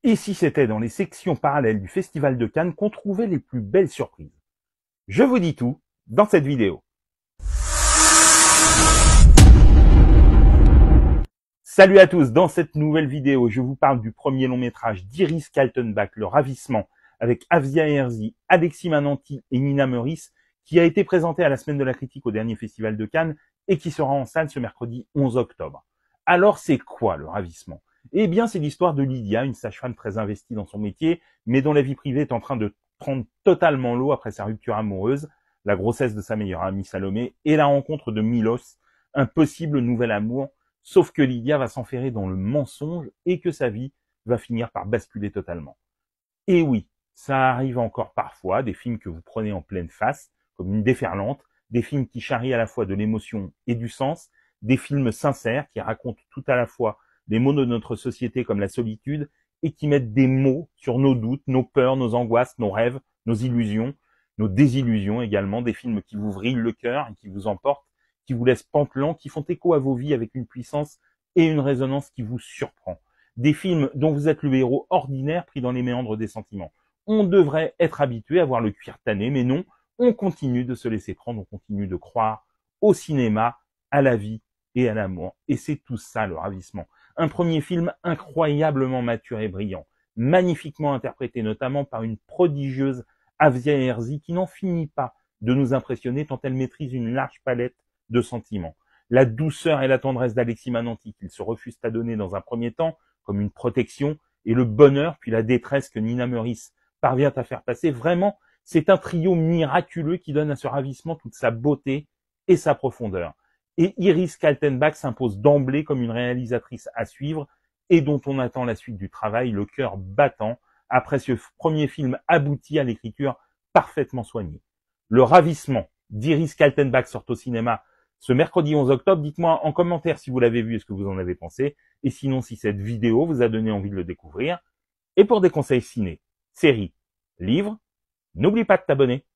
Et si c'était dans les sections parallèles du Festival de Cannes qu'on trouvait les plus belles surprises? Je vous dis tout dans cette vidéo. Salut à tous, dans cette nouvelle vidéo, je vous parle du premier long métrage d'Iris Kaltenbach, Le Ravissement, avec Afzia Herzi, Alexis Mananti et Nina Meurice, qui a été présenté à la Semaine de la Critique au dernier Festival de Cannes et qui sera en salle ce mercredi 11 octobre. Alors c'est quoi Le Ravissement? Eh bien c'est l'histoire de Lydia, une sage-femme très investie dans son métier, mais dont la vie privée est en train de prendre totalement l'eau après sa rupture amoureuse, la grossesse de sa meilleure amie Salomé et la rencontre de Milos, un possible nouvel amour. Sauf que Lydia va s'enferrer dans le mensonge et que sa vie va finir par basculer totalement. Et oui, ça arrive encore parfois, des films que vous prenez en pleine face, comme une déferlante, des films qui charrient à la fois de l'émotion et du sens, des films sincères qui racontent tout à la fois des maux de notre société comme la solitude et qui mettent des mots sur nos doutes, nos peurs, nos angoisses, nos rêves, nos illusions, nos désillusions également, des films qui vous vrillent le cœur et qui vous emportent, qui vous laissent pantelant, qui font écho à vos vies avec une puissance et une résonance qui vous surprend. Des films dont vous êtes le héros ordinaire pris dans les méandres des sentiments. On devrait être habitué à voir le cuir tanné, mais non, on continue de se laisser prendre, on continue de croire au cinéma, à la vie et à l'amour. Et c'est tout ça, Le Ravissement. Un premier film incroyablement mature et brillant, magnifiquement interprété notamment par une prodigieuse Afzia Herzi qui n'en finit pas de nous impressionner tant elle maîtrise une large palette de sentiments. La douceur et la tendresse d'Alexis Mananti qu'il se refuse à donner dans un premier temps comme une protection et le bonheur puis la détresse que Nina Meurice parvient à faire passer. Vraiment, c'est un trio miraculeux qui donne à ce ravissement toute sa beauté et sa profondeur. Et Iris Kaltenbach s'impose d'emblée comme une réalisatrice à suivre et dont on attend la suite du travail, le cœur battant, après ce premier film abouti à l'écriture parfaitement soignée. Le Ravissement d'Iris Kaltenbach sort au cinéma ce mercredi 11 octobre. Dites-moi en commentaire si vous l'avez vu et ce que vous en avez pensé. Et sinon, si cette vidéo vous a donné envie de le découvrir. Et pour des conseils ciné, séries, livres, n'oublie pas de t'abonner.